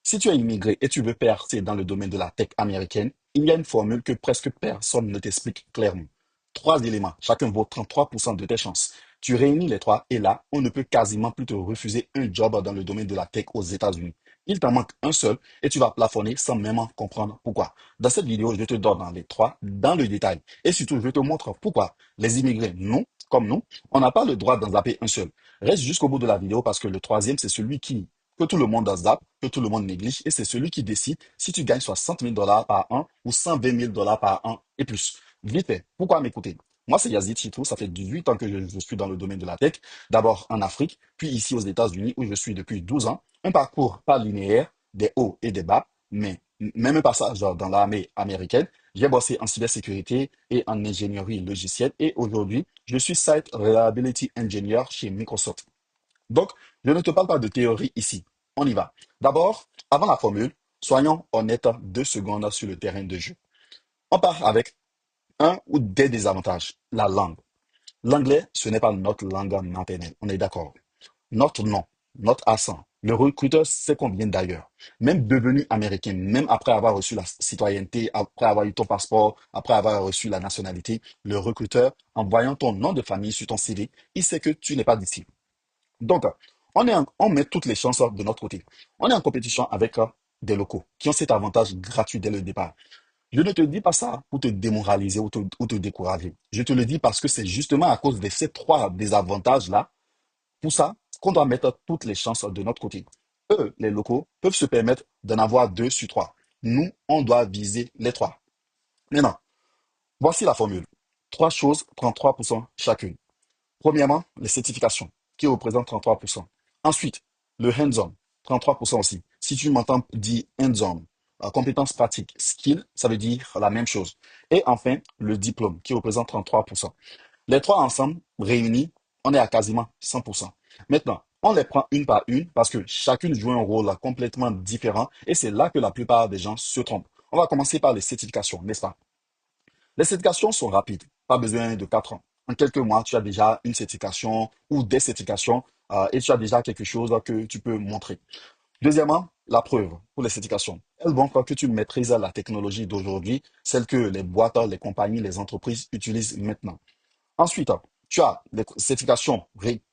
Si tu es immigré et tu veux percer dans le domaine de la tech américaine, il y a une formule que presque personne ne t'explique clairement. Trois éléments, chacun vaut 33% de tes chances. Tu réunis les trois et là, on ne peut quasiment plus te refuser un job dans le domaine de la tech aux États-Unis. Il t'en manque un seul et tu vas plafonner sans même en comprendre pourquoi. Dans cette vidéo, je te donne les trois dans le détail et surtout, je te montre pourquoi les immigrés, nous, comme nous, on n'a pas le droit d'en zapper un seul. Reste jusqu'au bout de la vidéo parce que le troisième, c'est celui que tout le monde zappe, que tout le monde néglige, et c'est celui qui décide si tu gagnes 60 000 $ par an ou 120 000 $ par an et plus. Vite fait, pourquoi m'écouter? Moi, c'est Yazid Chitou, ça fait 18 ans que je suis dans le domaine de la tech, d'abord en Afrique, puis ici aux États-Unis où je suis depuis 12 ans. Un parcours pas linéaire, des hauts et des bas, mais même un passage dans l'armée américaine. J'ai bossé en cybersécurité et en ingénierie logicielle et aujourd'hui, je suis Site Reliability Engineer chez Microsoft. Donc, je ne te parle pas de théorie ici. On y va. D'abord, avant la formule, soyons honnêtes 2 secondes sur le terrain de jeu. On part avec un ou des désavantages. La langue. L'anglais, ce n'est pas notre langue maternelle. On est d'accord. Notre nom, notre accent. Le recruteur sait qu'on vient d'ailleurs. Même devenu américain, même après avoir reçu la citoyenneté, après avoir eu ton passeport, après avoir reçu la nationalité, le recruteur, en voyant ton nom de famille sur ton CV, il sait que tu n'es pas d'ici. Donc, on met toutes les chances de notre côté. On est en compétition avec des locaux qui ont cet avantage gratuit dès le départ. Je ne te dis pas ça pour te démoraliser ou te décourager. Je te le dis parce que c'est justement à cause de ces trois désavantages-là, pour ça, qu'on doit mettre toutes les chances de notre côté. Eux, les locaux, peuvent se permettre d'en avoir 2 sur 3. Nous, on doit viser les trois. Maintenant, voici la formule. Trois choses, 33% chacune. Premièrement, les certifications, qui représentent 33%. Ensuite, le hands-on, 33% aussi. Si tu m'entends dire hands-on, compétences pratiques, skill, ça veut dire la même chose. Et enfin, le diplôme, qui représente 33%. Les trois ensemble, réunis, on est à quasiment 100%. Maintenant, on les prend une par une parce que chacune joue un rôle complètement différent et c'est là que la plupart des gens se trompent. On va commencer par les certifications, n'est-ce pas? Les certifications sont rapides, pas besoin de 4 ans. En quelques mois, tu as déjà une certification ou des certifications et tu as déjà quelque chose que tu peux montrer. Deuxièmement, la preuve pour les certifications. Elles montrent que tu maîtrises la technologie d'aujourd'hui, celle que les boîtes, les compagnies, les entreprises utilisent maintenant. Ensuite, tu as les certifications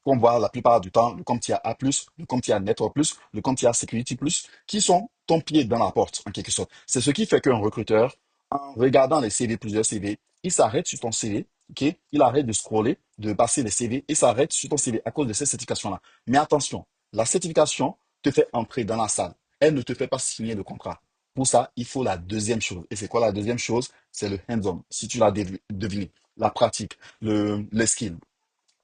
qu'on voit la plupart du temps, le CompTIA A+, le CompTIA Network+, le CompTIA Security+, qui sont ton pied dans la porte, en quelque sorte. C'est ce qui fait qu'un recruteur, en regardant les CV, plusieurs CV, il s'arrête sur ton CV, ok? Il arrête de scroller, de passer les CV, et s'arrête sur ton CV à cause de ces certifications-là. Mais attention, la certification te fait entrer dans la salle. Elle ne te fait pas signer le contrat. Pour ça, il faut la deuxième chose. Et c'est quoi la deuxième chose? C'est le hands-on, si tu l'as deviné, la pratique, les skills.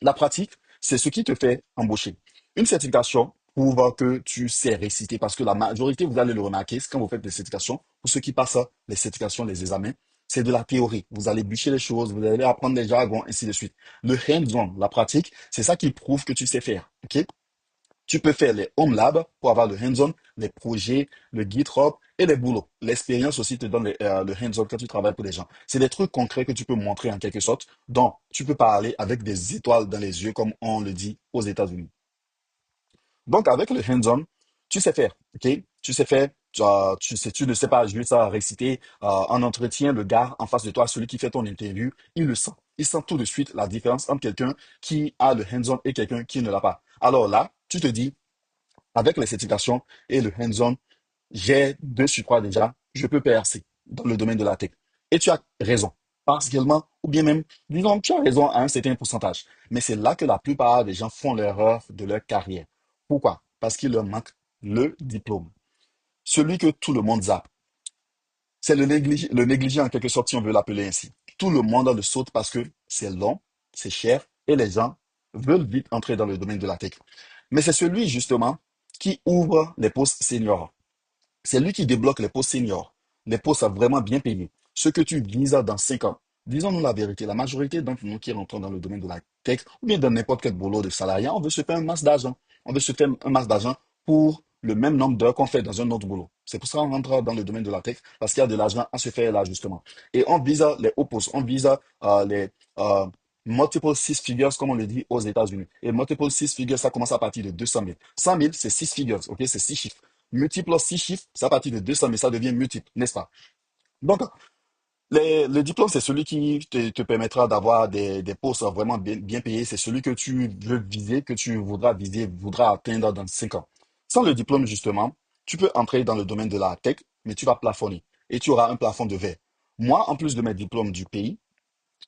La pratique, c'est ce qui te fait embaucher. Une certification prouve que tu sais réciter parce que la majorité, vous allez le remarquer, c'est quand vous faites des certifications, pour ceux qui passent les certifications, les examens, c'est de la théorie. Vous allez bûcher les choses, vous allez apprendre les jargons, ainsi de suite. Le hands-on, la pratique, c'est ça qui prouve que tu sais faire. Ok? Tu peux faire les home labs pour avoir le hands-on, les projets, le GitHub et les boulots. L'expérience aussi te donne le hands-on quand tu travailles pour des gens. C'est des trucs concrets que tu peux montrer en quelque sorte, dont tu peux parler avec des étoiles dans les yeux, comme on le dit aux États-Unis. Donc, avec le hands-on, tu sais faire, ok? Tu sais faire, tu ne sais pas juste réciter en entretien, le gars en face de toi, celui qui fait ton interview, il le sent. Il sent tout de suite la différence entre quelqu'un qui a le hands-on et quelqu'un qui ne l'a pas. Alors là, tu te dis, avec les certifications et le hands-on, j'ai 2 sur 3 déjà, je peux percer dans le domaine de la tech. Et tu as raison, partiellement, ou bien même, disons, tu as raison à un certain pourcentage. Mais c'est là que la plupart des gens font l'erreur de leur carrière. Pourquoi? Parce qu'il leur manque le diplôme. Celui que tout le monde zappe. C'est le négligé en quelque sorte, si on veut l'appeler ainsi. Tout le monde le saute parce que c'est long, c'est cher, et les gens veulent vite entrer dans le domaine de la tech. Mais c'est celui, justement, qui ouvre les postes seniors. C'est lui qui débloque les postes seniors, les postes vraiment bien payés. Ce que tu vises dans 5 ans. Disons-nous la vérité, la majorité d'entre nous qui rentrons dans le domaine de la tech ou bien dans n'importe quel boulot de salariat, on veut se faire un masse d'argent. On veut se faire un masse d'argent pour le même nombre d'heures qu'on fait dans un autre boulot. C'est pour ça qu'on rentre dans le domaine de la tech, parce qu'il y a de l'argent à se faire là, justement. Et on vise les hauts postes, on vise les euh, multiple six figures, comme on le dit aux États-Unis. Et multiple six figures, ça commence à partir de 200 000. 100 000, c'est six figures, ok? C'est 6 chiffres. Multiple 6 chiffres, c'est à partir de 200, mais ça devient multiple, n'est-ce pas? Donc, le diplôme, c'est celui qui te permettra d'avoir des postes vraiment bien payés. C'est celui que tu veux viser, que tu voudras viser, voudras atteindre dans 5 ans. Sans le diplôme, justement, tu peux entrer dans le domaine de la tech, mais tu vas plafonner et tu auras un plafond de verre. Moi, en plus de mes diplômes du pays,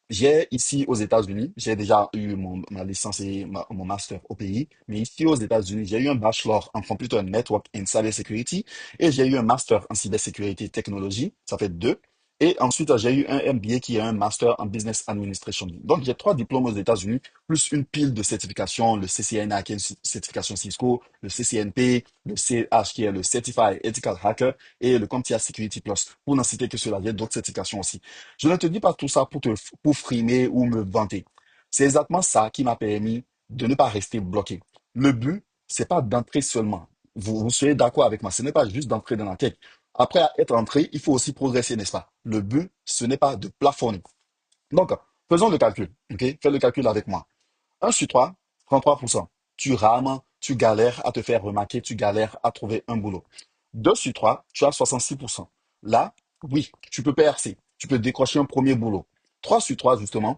j'ai ici aux États-Unis, j'ai déjà eu ma licence et mon master au pays, mais ici aux États-Unis, j'ai eu un bachelor en Computer Network and Cyber Security et j'ai eu un master en cybersécurité et technologie, ça fait deux. Et ensuite, j'ai eu un MBA qui est un master en Business Administration. Donc, j'ai trois diplômes aux États-Unis, plus une pile de certifications, le CCNA qui est une certification Cisco, le CCNP, le CH qui est le Certified Ethical Hacker et le CompTIA Security Plus. Pour n'en citer que cela, j'ai d'autres certifications aussi. Je ne te dis pas tout ça pour frimer ou me vanter. C'est exactement ça qui m'a permis de ne pas rester bloqué. Le but, c'est pas d'entrer seulement. Vous serez d'accord avec moi. Ce n'est pas juste d'entrer dans la tech. Après être entré, il faut aussi progresser, n'est-ce pas? Le but, ce n'est pas de plafonner. Donc, faisons le calcul. OK? Fais le calcul avec moi. 1 sur 3, 33%. Tu rames, tu galères à te faire remarquer, tu galères à trouver un boulot. 2 sur 3, tu as 66%. Là, oui, tu peux percer. Tu peux décrocher un premier boulot. 3 sur 3, justement,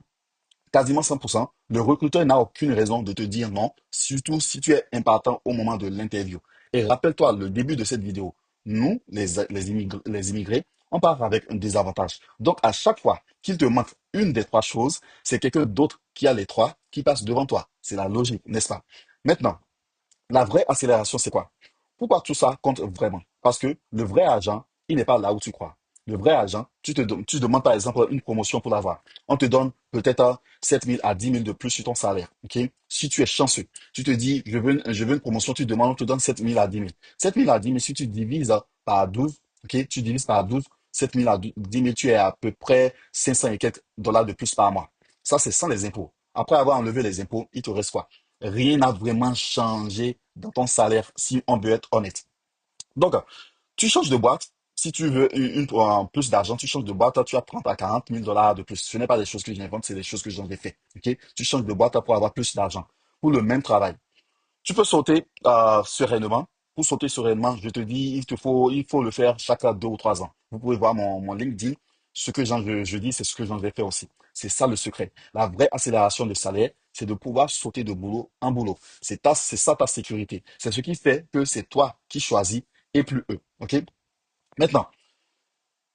quasiment 100%, le recruteur n'a aucune raison de te dire non, surtout si tu es impatient au moment de l'interview. Et rappelle-toi le début de cette vidéo. Nous, les immigrés, on part avec un désavantage. Donc, à chaque fois qu'il te manque une des trois choses, c'est quelqu'un d'autre qui a les trois qui passe devant toi. C'est la logique, n'est-ce pas? Maintenant, la vraie accélération, c'est quoi? Pourquoi tout ça compte vraiment? Parce que le vrai argent, il n'est pas là où tu crois. Le vrai argent, tu demandes par exemple une promotion pour l'avoir. On te donne peut-être 7 000 à 10 000 de plus sur ton salaire. Ok? Si tu es chanceux, tu te dis, je veux une promotion, tu demandes, on te donne 7 000 à 10 000. 7 000 à 10 000, si tu divises par 12, ok? Tu divises par 12, 7 000 à 10 000, tu es à peu près 500 et quelques dollars de plus par mois. Ça, c'est sans les impôts. Après avoir enlevé les impôts, il te reste quoi? Rien n'a vraiment changé dans ton salaire si on veut être honnête. Donc, tu changes de boîte. Si tu veux plus d'argent, tu changes de boîte, tu vas prendre à 40 000 dollars de plus. Ce n'est pas des choses que j'invente, c'est des choses que j'en ai fait. Ok? Tu changes de boîte pour avoir plus d'argent pour le même travail. Tu peux sauter sereinement. Pour sauter sereinement, je te dis, il faut le faire chaque 2 ou 3 ans. Vous pouvez voir mon LinkedIn. Ce que je dis, c'est ce que j'en ai fait aussi. C'est ça le secret. La vraie accélération de salaire, c'est de pouvoir sauter de boulot en boulot. C'est ça ta sécurité. C'est ce qui fait que c'est toi qui choisis et plus eux. OK? Maintenant,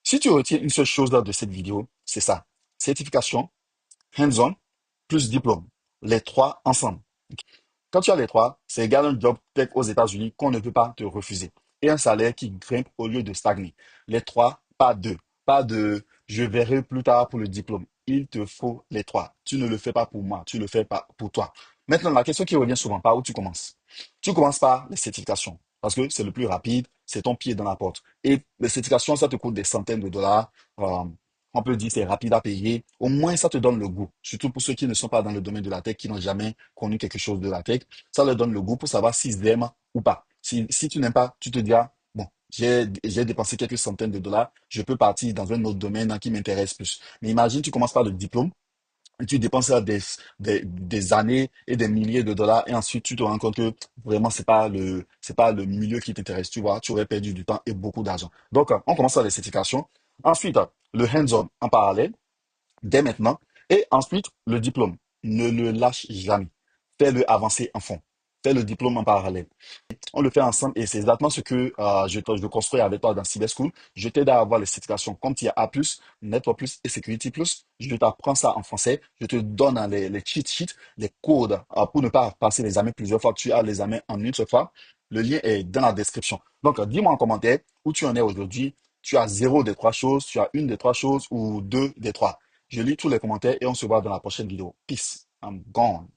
si tu retiens une seule chose là de cette vidéo, c'est ça. Certification, hands-on, plus diplôme. Les trois ensemble. Quand tu as les trois, c'est égal à un job tech aux États-Unis qu'on ne peut pas te refuser. Et un salaire qui grimpe au lieu de stagner. Les trois, pas deux. Pas de je verrai plus tard pour le diplôme. Il te faut les trois. Tu ne le fais pas pour moi, tu le fais pas pour toi. Maintenant, la question qui revient souvent, par où tu commences? Tu commences par les certifications. Parce que c'est le plus rapide, c'est ton pied dans la porte. Et les certifications, ça te coûte des centaines de dollars. Euh, on peut dire c'est rapide à payer. Au moins, ça te donne le goût. Surtout pour ceux qui ne sont pas dans le domaine de la tech, qui n'ont jamais connu quelque chose de la tech. Ça leur donne le goût pour savoir s'ils aiment ou pas. Si tu n'aimes pas, tu te diras, bon, j'ai dépensé quelques centaines de dollars, je peux partir dans un autre domaine qui m'intéresse plus. Mais imagine, tu commences par le diplôme, et tu dépenses là des années et des milliers de dollars, et ensuite tu te rends compte que vraiment, c'est pas le milieu qui t'intéresse, tu vois, tu aurais perdu du temps et beaucoup d'argent. Donc, on commence par les certifications. Ensuite, le hands-on en parallèle dès maintenant. Et ensuite, le diplôme. Ne le lâche jamais. Fais-le avancer en fond. Fais le diplôme en parallèle. On le fait ensemble et c'est exactement ce que je construis avec toi dans Cyber School. Je t'aide à avoir les certifications comme tu as A+, Network Plus et Security Plus. Je t'apprends ça en français. Je te donne les cheat sheets, les codes pour ne pas passer les examens plusieurs fois. Tu as les examens en une seule fois. Le lien est dans la description. Donc, dis-moi en commentaire où tu en es aujourd'hui. Tu as zéro des trois choses, tu as une des trois choses ou deux des trois. Je lis tous les commentaires et on se voit dans la prochaine vidéo. Peace. I'm gone.